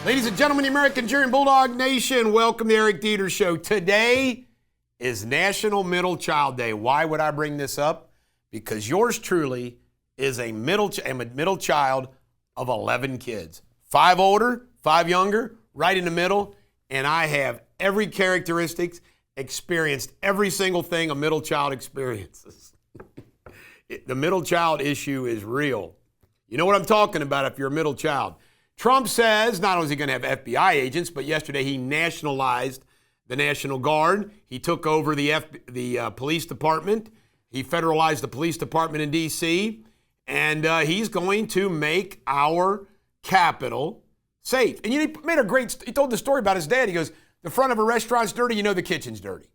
Ladies and gentlemen, the American Cheering Bulldog Nation, welcome to the Eric Deters Show. Today is National Middle Child Day. Why would I bring this up? Because yours truly is a middle child of 11 kids. 5 older, 5 younger, right in the middle, and I have every characteristic, experienced every single thing a middle child experiences. The middle child issue is real. You know what I'm talking about if you're a middle child. Trump says not only is he going to have FBI agents, but yesterday he nationalized the National Guard. He took over the police department. He federalized the police department in D.C., and he's going to make our capital safe. And he told the story about his dad. He goes, the front of a restaurant's dirty, you know the kitchen's dirty.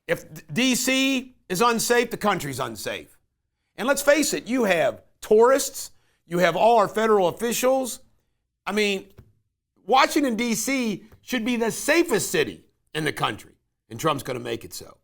If D.C. is unsafe, the country's unsafe. And let's face it, you have tourists, you have all our federal officials. I mean, Washington, D.C. should be the safest city in the country, and Trump's going to make it so.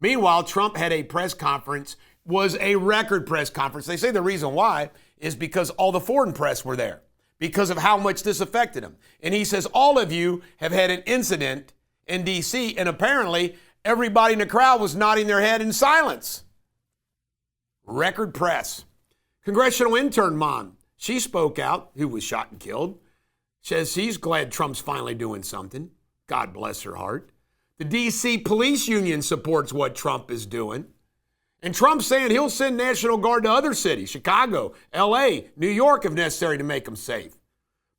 Meanwhile, Trump had a press conference, was a record press conference. They say the reason why is because all the foreign press were there, because of how much this affected him. And he says, all of you have had an incident in D.C., and apparently everybody in the crowd was nodding their head in silence. Record press. Congressional intern mom, she spoke out, who was shot and killed, says she's glad Trump's finally doing something. God bless her heart. The D.C. police union supports what Trump is doing. And Trump's saying he'll send National Guard to other cities, Chicago, L.A., New York if necessary to make them safe.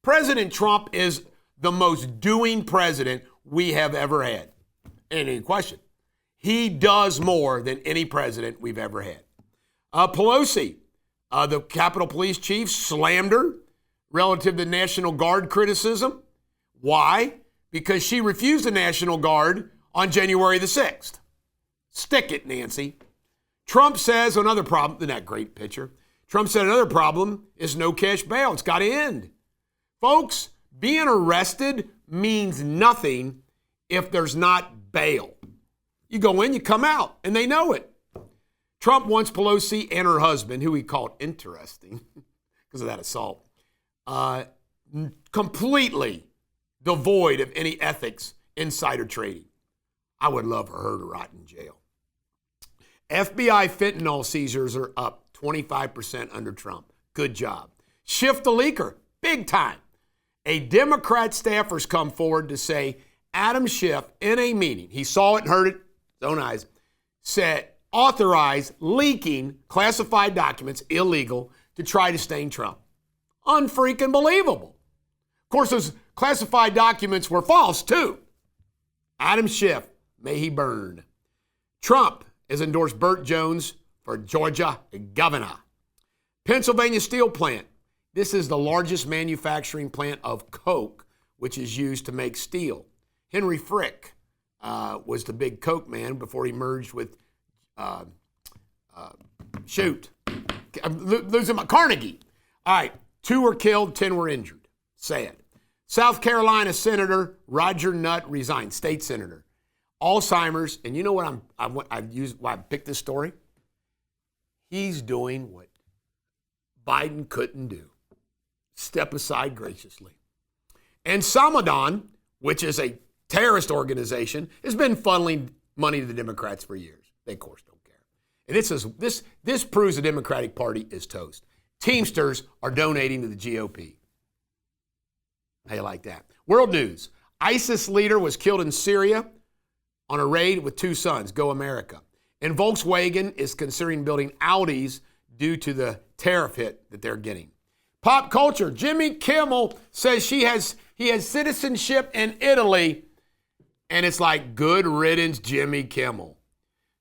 President Trump is the most doing president we have ever had. Ain't any question. He does more than any president we've ever had. Pelosi, the Capitol Police chief, slammed her relative to National Guard criticism. Why? Because she refused the National Guard on January the 6th. Stick it, Nancy. Trump says another problem, isn't that great picture? Trump said another problem is no cash bail. It's got to end. Folks, being arrested means nothing if there's not bail. You go in, you come out, and they know it. Trump wants Pelosi and her husband, who he called interesting because of that assault, completely devoid of any ethics, insider trading. I would love for her to rot in jail. FBI fentanyl seizures are up 25% under Trump. Good job. Shift the leaker, big time. A Democrat staffer's come forward to say Adam Schiff, in a meeting, he saw it and heard it, his own eyes, said, authorized leaking classified documents, illegal, to try to stain Trump. Unfreaking believable. Of course, those classified documents were false, too. Adam Schiff, may he burn. Trump has endorsed Burt Jones for Georgia governor. Pennsylvania steel plant. This is the largest manufacturing plant of coke, which is used to make steel. Henry Frick was the big coke man before he merged with I'm losing my Carnegie. All right, 2 were killed, 10 were injured. Sad. South Carolina Senator Roger Nutt resigned, state senator. Alzheimer's, and you know what why I picked this story? He's doing what Biden couldn't do. Step aside graciously. And Samadon, which is a terrorist organization, has been funneling money to the Democrats for years. They, of course, don't care. And this proves the Democratic Party is toast. Teamsters are donating to the GOP. How you like that? World news. ISIS leader was killed in Syria on a raid with 2 sons. Go America. And Volkswagen is considering building Audis due to the tariff hit that they're getting. Pop culture. Jimmy Kimmel says he has citizenship in Italy. And it's like, good riddance, Jimmy Kimmel.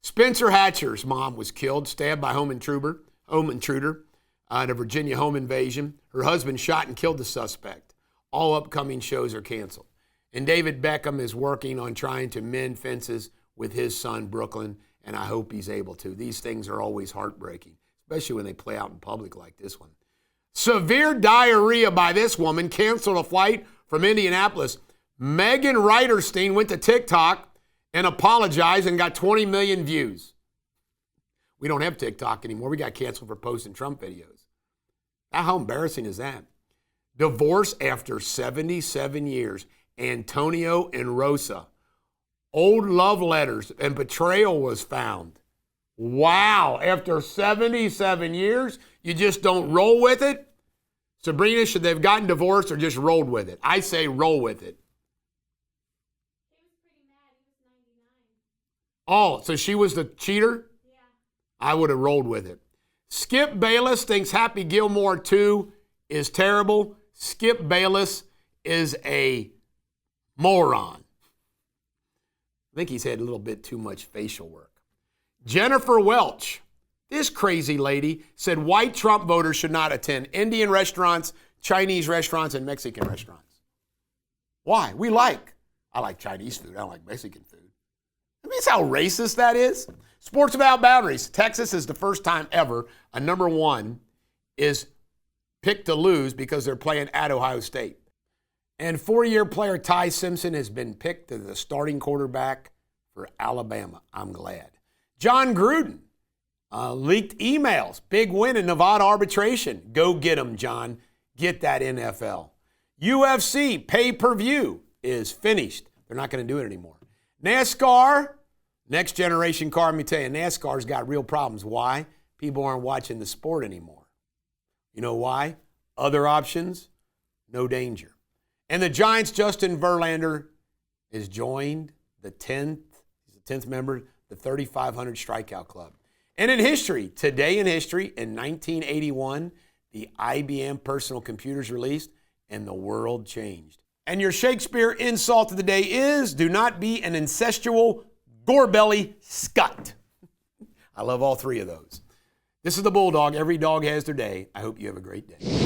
Spencer Hatcher's mom was killed, stabbed by home intruder in a Virginia home invasion. Her husband shot and killed the suspect. All upcoming shows are canceled. And David Beckham is working on trying to mend fences with his son, Brooklyn, and I hope he's able to. These things are always heartbreaking, especially when they play out in public like this one. Severe diarrhea by this woman canceled a flight from Indianapolis. Megan Reiterstein went to TikTok and apologized and got 20 million views. We don't have TikTok anymore. We got canceled for posting Trump videos. How embarrassing is that? Divorce after 77 years. Antonio and Rosa. Old love letters and betrayal was found. Wow, after 77 years, you just don't roll with it? Sabrina, should they have gotten divorced or just rolled with it? I say roll with it. He was pretty mad. He was 99. Oh, so she was the cheater? Yeah. I would have rolled with it. Skip Bayless thinks Happy Gilmore 2 is terrible. Skip Bayless is a moron. I think he's had a little bit too much facial work. Jennifer Welch, this crazy lady, said white Trump voters should not attend Indian restaurants, Chinese restaurants, and Mexican restaurants. Why? I like Chinese food. I don't like Mexican food. I mean, that's how racist that is. Sports Without Boundaries. Texas is the first time ever a number one is picked to lose because they're playing at Ohio State. And four-year player Ty Simpson has been picked as the starting quarterback for Alabama. I'm glad. John Gruden leaked emails. Big win in Nevada arbitration. Go get him, John. Get that NFL. UFC pay-per-view is finished. They're not going to do it anymore. NASCAR, next generation car, let me tell you, NASCAR's got real problems. Why? People aren't watching the sport anymore. You know why? Other options, no danger. And the Giants' Justin Verlander is joined the 10th, he's the 10th member, the 3,500 strikeout club. And in history, today in history, in 1981, the IBM personal computers released and the world changed. And your Shakespeare insult of the day is, do not be an incestual gorebelly scut. I love all three of those. This is the Bulldog. Every dog has their day. I hope you have a great day.